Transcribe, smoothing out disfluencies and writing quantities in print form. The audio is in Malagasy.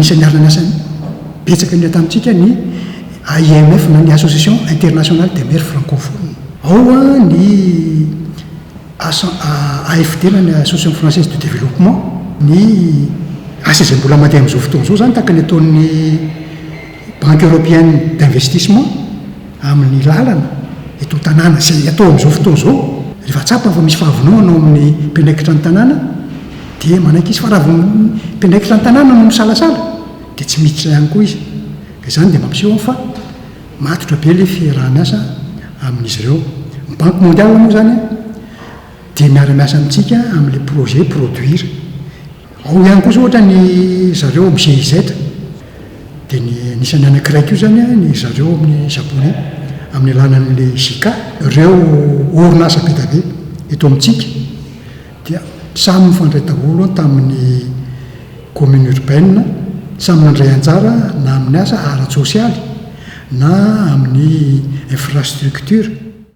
anisan'ny arana-miasa betsaka ny tamintsika ny IMF na ny association internationale des maires francophones. Ao a ny AFD na ny association française de développement, ny asa izay mbola mandeha amin'izao fotoana izao zany tahaka ny ataon'ny banque européenne d'investissement amin'ny lalana eto tanàna izay atao amin'izao fotoana izao. Rehefa tsapa fa misy fahavononana amin'ny mpianaikitra ny tanàna dia manaiky izy fa raha mpianaikitra ny tanàna no misalasala dia tsy miditra ihany koa izy. Ka izany dia mampiseho fa matotra be ilay fiaraha-miasa amin'izy ireo. Ny banque mondiale moa zany dia miara-miasa amintsika amin'ilay projet produire. Ao ihany koa zao ohatra ny zareo amin'ny GIZ dia ny anisan'ny anankiray io zany ny zareo amin'ny japonais amin'ny alalan'ilay JICA. Ireo orinasa be dia be eto amintsika dia samy mifandray daholo tamin'ny commune urbaine, samy mandray anjara na amin'ny asa ara-tsosialy na amin'ny infrastructure.